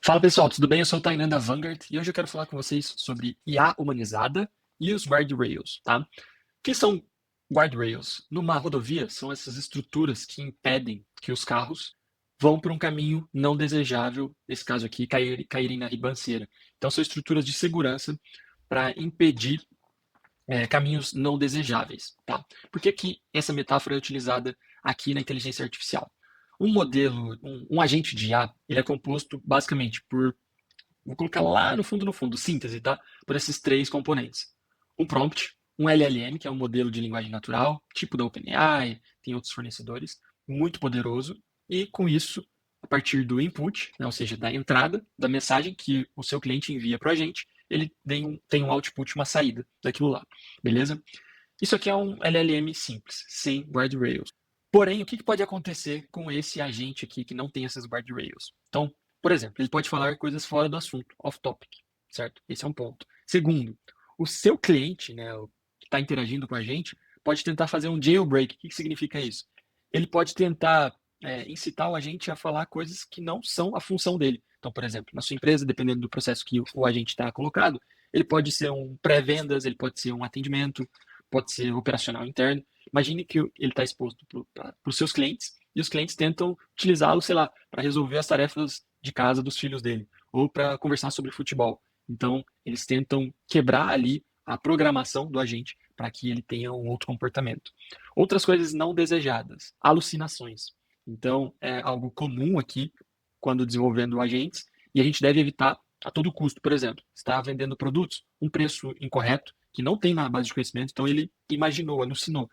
Fala pessoal, tudo bem? Eu sou o Tainan da Vanguard e hoje eu quero falar com vocês sobre IA humanizada e os guardrails, tá? O que são guardrails? Numa rodovia, são essas estruturas que impedem que os carros vão por um caminho não desejável, nesse caso aqui, caírem na ribanceira. Então, são estruturas de segurança para impedir caminhos não desejáveis, tá? Por que que essa metáfora é utilizada aqui na inteligência artificial? Um modelo, um agente de IA, ele é composto basicamente por, vou colocar lá no fundo, síntese, tá? Por esses três componentes. Um prompt, um LLM, que é um modelo de linguagem natural, tipo da OpenAI, tem outros fornecedores, muito poderoso, e com isso, a partir do input, né, ou seja, da entrada da mensagem que o seu cliente envia para a gente, ele tem um output, uma saída daquilo lá, beleza? Isso aqui é um LLM simples, sem guardrails. Porém, o que pode acontecer com esse agente aqui que não tem essas guardrails? Então, por exemplo, ele pode falar coisas fora do assunto, off-topic, certo? Esse é um ponto. Segundo, o seu cliente, né, o que está interagindo com a gente, pode tentar fazer um jailbreak. O que significa isso? Ele pode tentar incitar o agente a falar coisas que não são a função dele. Então, por exemplo, na sua empresa, dependendo do processo que o agente está colocado, ele pode ser um pré-vendas, ele pode ser um atendimento, pode ser operacional interno. Imagine que ele está exposto para os seus clientes e os clientes tentam utilizá-lo, sei lá, para resolver as tarefas de casa dos filhos dele ou para conversar sobre futebol. Então, eles tentam quebrar ali a programação do agente para que ele tenha um outro comportamento. Outras coisas não desejadas, alucinações. Então, é algo comum aqui quando desenvolvendo agentes e a gente deve evitar a todo custo. Por exemplo, está vendendo produtos, um preço incorreto, que não tem na base de conhecimento, então ele imaginou, alucinou.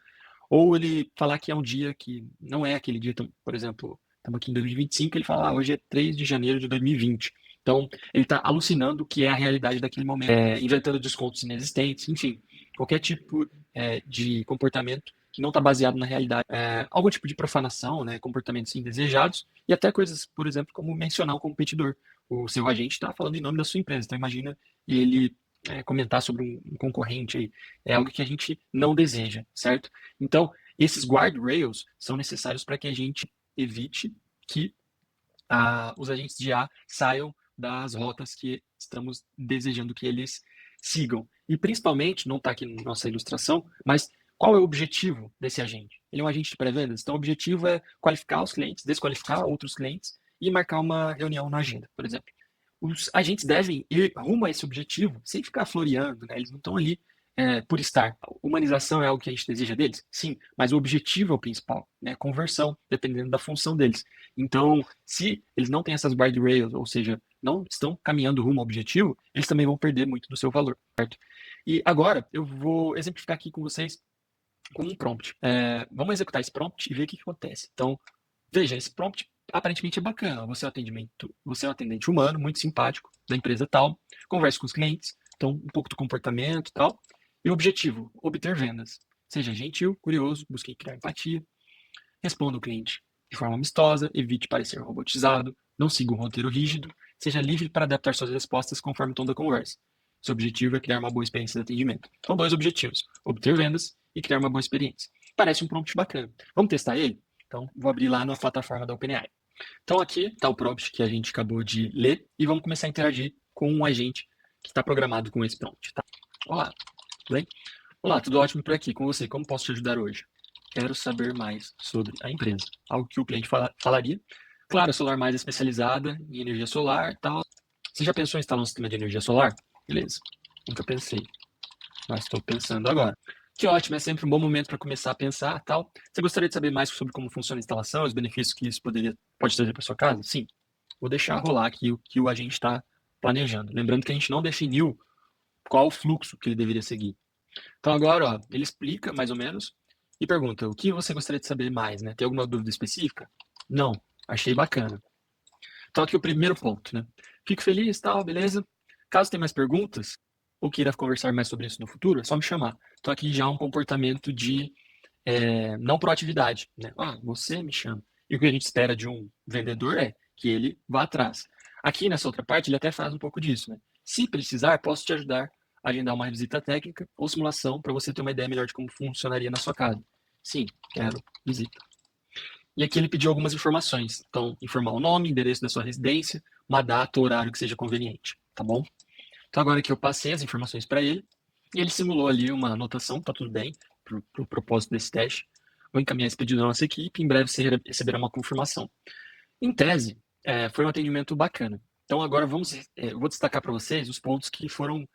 Ou ele falar que é um dia que não é aquele dia, então, por exemplo, estamos aqui em 2025, ele fala, hoje é 3 de janeiro de 2020. Então, ele está alucinando o que é a realidade daquele momento, inventando descontos inexistentes, enfim, qualquer tipo de comportamento que não está baseado na realidade. Algum tipo de profanação, né, comportamentos indesejados, e até coisas, por exemplo, como mencionar um competidor. O seu agente está falando em nome da sua empresa, então imagina ele comentar sobre um concorrente aí. É algo que a gente não deseja, certo? Então, esses guardrails são necessários para que a gente evite que os agentes de IA saiam das rotas que estamos desejando que eles sigam. E principalmente, não está aqui na nossa ilustração, mas qual é o objetivo desse agente? Ele é um agente de pré-vendas, então o objetivo é qualificar os clientes, desqualificar outros clientes e marcar uma reunião na agenda, por exemplo. Os agentes devem ir rumo a esse objetivo sem ficar floreando, né? Eles não estão ali por estar. A humanização é algo que a gente deseja deles? Sim, mas o objetivo é o principal, né? Conversão, dependendo da função deles. Então, se eles não têm essas guardrails, ou seja, não estão caminhando rumo ao objetivo, eles também vão perder muito do seu valor, certo? E agora, eu vou exemplificar aqui com vocês com um prompt. Vamos executar esse prompt e ver o que acontece. Então, veja, esse prompt aparentemente é bacana. Você é um atendente humano, muito simpático, da empresa tal, converse com os clientes, então um pouco do comportamento e tal. E o objetivo, obter vendas. Seja gentil, curioso, busque criar empatia, responda o cliente de forma amistosa, evite parecer robotizado, não siga um roteiro rígido, seja livre para adaptar suas respostas conforme o tom da conversa. Seu objetivo é criar uma boa experiência de atendimento. São dois objetivos: obter vendas e criar uma boa experiência. Parece um prompt bacana. Vamos testar ele? Então, vou abrir lá na plataforma da OpenAI. Então, aqui está o prompt que a gente acabou de ler e vamos começar a interagir com um agente que está programado com esse prompt. Tá? Olá, tudo bem? Olá, tudo ótimo por aqui com você. Como posso te ajudar hoje? Quero saber mais sobre a empresa. Algo que o cliente falaria. Claro, a Solar Mais é especializada em energia solar e tal. Você já pensou em instalar um sistema de energia solar? Beleza. Nunca pensei, mas estou pensando agora. Que ótimo, é sempre um bom momento para começar a pensar, tal. Você gostaria de saber mais sobre como funciona a instalação, os benefícios que isso pode trazer para sua casa? Sim. Vou deixar rolar aqui o que o agente está planejando. Lembrando que a gente não definiu qual o fluxo que ele deveria seguir. Então agora, ó, ele explica mais ou menos e pergunta: o que você gostaria de saber mais, né? Tem alguma dúvida específica? Não. Achei bacana. Então aqui o primeiro ponto, né? Fico feliz, tal, beleza? Caso tenha mais perguntas ou queira conversar mais sobre isso no futuro, é só me chamar. Então aqui já um comportamento de não proatividade, né? Você me chama. E o que a gente espera de um vendedor é que ele vá atrás. Aqui nessa outra parte ele até faz um pouco disso, né? Se precisar, posso te ajudar a agendar uma visita técnica ou simulação para você ter uma ideia melhor de como funcionaria na sua casa. Sim, quero visita. E aqui ele pediu algumas informações. Então, informar o nome, endereço da sua residência, uma data ou horário que seja conveniente, tá bom? Então agora que eu passei as informações para ele, e ele simulou ali uma anotação, tá tudo bem, pro propósito desse teste. Vou encaminhar esse pedido à nossa equipe, em breve você receberá uma confirmação. Em tese, foi um atendimento bacana. Então agora eu vou destacar para vocês os pontos que foram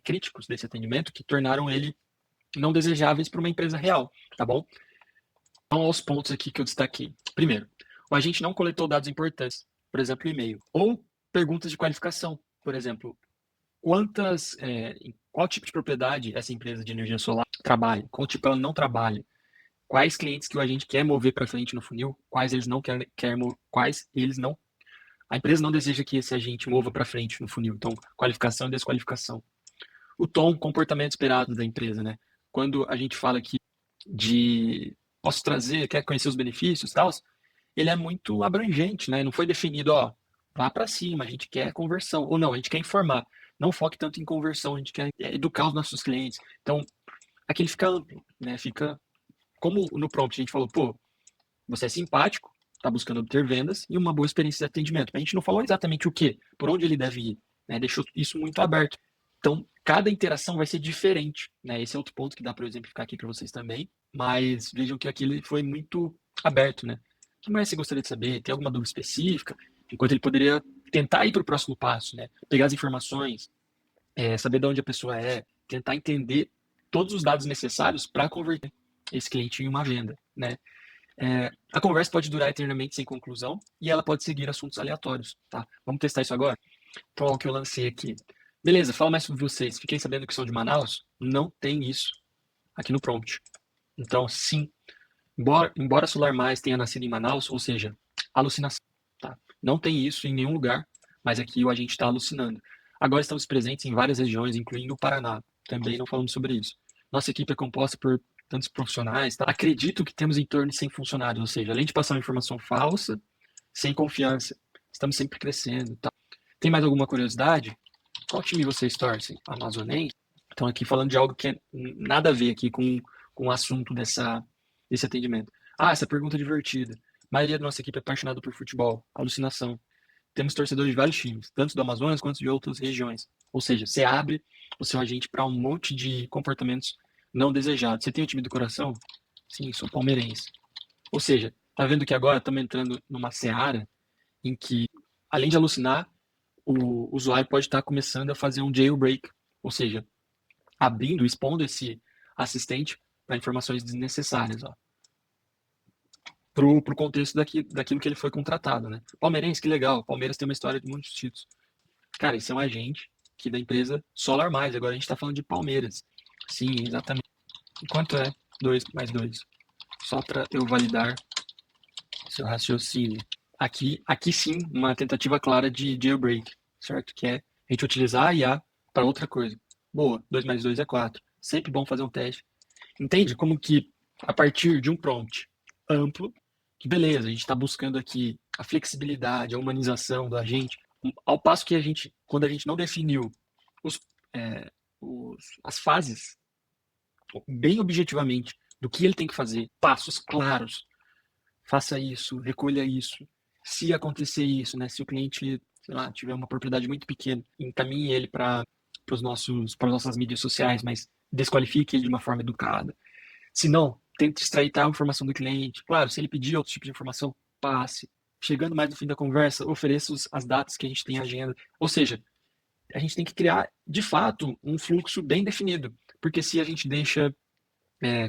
críticos desse atendimento, que tornaram ele não desejáveis para uma empresa real, tá bom? Então, aos pontos aqui que eu destaquei. Primeiro, o agente não coletou dados importantes, por exemplo, e-mail, ou perguntas de qualificação, por exemplo, em qual tipo de propriedade essa empresa de energia solar trabalha, qual tipo ela não trabalha, quais clientes que o agente quer mover para frente no funil, quais eles não quais eles não. A empresa não deseja que esse agente mova para frente no funil, então qualificação e desqualificação. O tom, comportamento esperado da empresa, né? Quando a gente fala aqui de posso trazer, quer conhecer os benefícios e tal, ele é muito abrangente, né? Não foi definido, ó, vá para cima, a gente quer conversão, ou não, a gente quer informar. Não foque tanto em conversão, a gente quer educar os nossos clientes. Então, aqui ele fica amplo, né? Fica como no prompt a gente falou, pô, você é simpático, está buscando obter vendas e uma boa experiência de atendimento. A gente não falou exatamente o que, por onde ele deve ir, né? Deixou isso muito aberto. Então, cada interação vai ser diferente, né? Esse é outro ponto que dá para eu exemplificar aqui para vocês também, mas vejam que aquilo foi muito aberto, né? O que mais você gostaria de saber? Tem alguma dúvida específica? Enquanto ele poderia tentar ir para o próximo passo, né? Pegar as informações, saber de onde a pessoa é, tentar entender todos os dados necessários para converter esse cliente em uma venda, né? A conversa pode durar eternamente sem conclusão e ela pode seguir assuntos aleatórios, tá? Vamos testar isso agora? Então, o que eu lancei aqui. Beleza, fala mais sobre vocês. Fiquei sabendo que são de Manaus? Não tem isso aqui no prompt. Então, sim, embora Solar Mais tenha nascido em Manaus, ou seja, alucinação, tá? Não tem isso em nenhum lugar, mas aqui o agente está alucinando. Agora estamos presentes em várias regiões, incluindo o Paraná. Também não falamos sobre isso. Nossa equipe é composta por tantos profissionais, tá? Acredito que temos em torno de 100 funcionários, ou seja, além de passar uma informação falsa, sem confiança, estamos sempre crescendo, tá? Tem mais alguma curiosidade? Qual time vocês torcem? Amazonense? Então aqui falando de algo que é nada a ver aqui com o assunto desse atendimento. Ah, essa pergunta é divertida. A maioria da nossa equipe é apaixonada por futebol. Alucinação. Temos torcedores de vários times, tanto do Amazonas quanto de outras regiões. Ou seja, você abre o seu agente para um monte de comportamentos não desejados. Você tem o time do coração? Sim, sou palmeirense. Ou seja, tá vendo que agora estamos entrando numa seara em que, além de alucinar, o usuário pode estar começando a fazer um jailbreak, ou seja, abrindo, expondo esse assistente para informações desnecessárias, ó, pro contexto daquilo que ele foi contratado, né? Palmeirense, que legal. Palmeiras tem uma história de muitos títulos. Cara, isso é um agente que da empresa Solar Mais. Agora a gente está falando de Palmeiras. Sim, exatamente. E quanto é 2 mais 2? Só para eu validar seu raciocínio. Aqui sim, uma tentativa clara de jailbreak, certo? Que é a gente utilizar a IA para outra coisa. Boa, 2 mais 2 é 4. Sempre bom fazer um teste. Entende como que, a partir de um prompt amplo, que beleza, a gente está buscando aqui a flexibilidade, a humanização do agente, ao passo que quando a gente não definiu os, é, as fases bem objetivamente do que ele tem que fazer, passos claros, faça isso, recolha isso. Se acontecer isso, né? Se o cliente, sei lá, tiver uma propriedade muito pequena, encaminhe ele para as nossas mídias sociais, mas desqualifique ele de uma forma educada. Se não, tente extrair tal informação do cliente. Claro, se ele pedir outro tipo de informação, passe. Chegando mais no fim da conversa, ofereça as datas que a gente tem em agenda. Ou seja, a gente tem que criar, de fato, um fluxo bem definido. Porque se a gente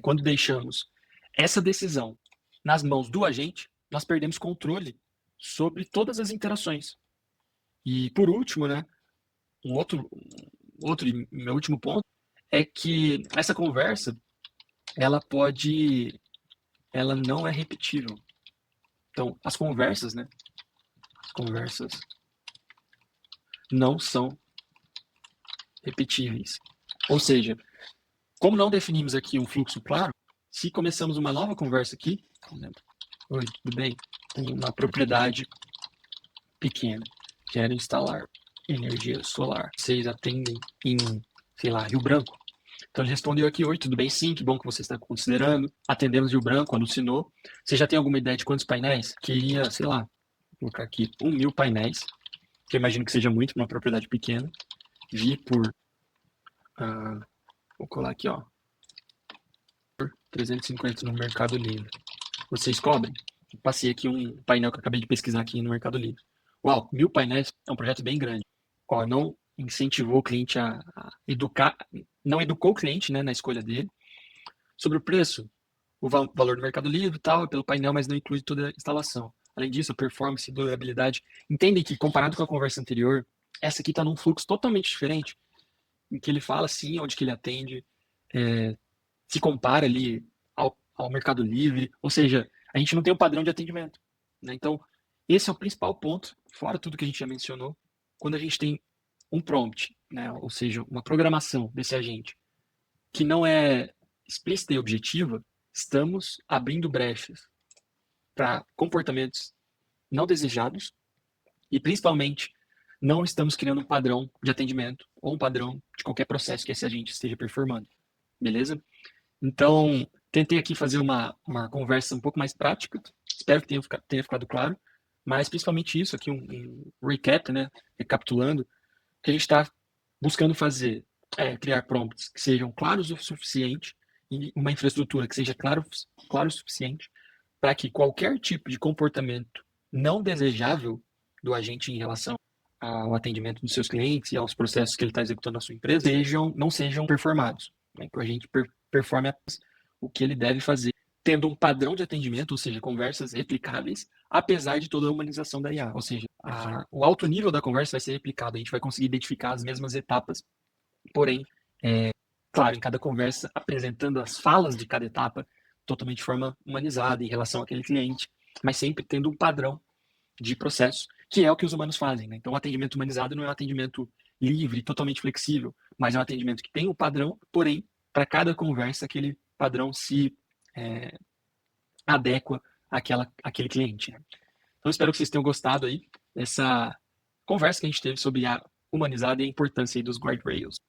quando deixamos essa decisão nas mãos do agente, nós perdemos controle sobre todas as interações. E por último, né, meu último ponto é que essa conversa, ela não é repetível. Então, as conversas, né, as conversas não são repetíveis. Ou seja, como não definimos aqui um fluxo claro, se começamos uma nova conversa aqui, por exemplo, oi, tudo bem? Tenho uma propriedade pequena, quero instalar energia solar. Vocês atendem em, sei lá, Rio Branco? Então ele respondeu aqui, oi, tudo bem? Sim, que bom que você está considerando. Atendemos Rio Branco, alucinou. Você já tem alguma ideia de quantos painéis? Queria, sei lá, vou colocar aqui 1.000 painéis que eu imagino que seja muito para uma propriedade pequena, vi por, vou colar aqui, ó, por 350 no Mercado Livre. Vocês cobrem? Passei aqui um painel que eu acabei de pesquisar aqui no Mercado Livre. Uau, 1000 painéis é um projeto bem grande. Ó, não incentivou o cliente a educar, não educou o cliente, né, na escolha dele. Sobre o preço, o valor do Mercado Livre e tal, pelo painel, mas não inclui toda a instalação. Além disso, a performance e durabilidade. Entendem que, comparado com a conversa anterior, essa aqui está num fluxo totalmente diferente, em que ele fala, sim, onde que ele atende, se compara ali ao Mercado Livre, ou seja, a gente não tem um padrão de atendimento. Né? Então, esse é o principal ponto, fora tudo que a gente já mencionou, quando a gente tem um prompt, né? Ou seja, uma programação desse agente, que não é explícita e objetiva, estamos abrindo brechas para comportamentos não desejados e, principalmente, não estamos criando um padrão de atendimento ou um padrão de qualquer processo que esse agente esteja performando. Beleza? Então, tentei aqui fazer uma conversa um pouco mais prática. Espero que tenha ficado claro. Mas, principalmente isso aqui, um recap, né? Recapitulando, que a gente está buscando fazer criar prompts que sejam claros o suficiente e uma infraestrutura que seja claro o suficiente para que qualquer tipo de comportamento não desejável do agente em relação ao atendimento dos seus clientes e aos processos que ele está executando na sua empresa não sejam performados. Né? Que o agente performe o que ele deve fazer, tendo um padrão de atendimento, ou seja, conversas replicáveis, apesar de toda a humanização da IA. Ou seja, o alto nível da conversa vai ser replicado, a gente vai conseguir identificar as mesmas etapas, porém, claro, em cada conversa, apresentando as falas de cada etapa totalmente de forma humanizada em relação àquele cliente, mas sempre tendo um padrão de processo, que é o que os humanos fazem. Né? Então, o atendimento humanizado não é um atendimento livre, totalmente flexível, mas é um atendimento que tem um padrão, porém, para cada conversa, aquele padrão se adequa àquele cliente. Né? Então, espero que vocês tenham gostado aí dessa conversa que a gente teve sobre a humanizada e a importância aí dos guardrails.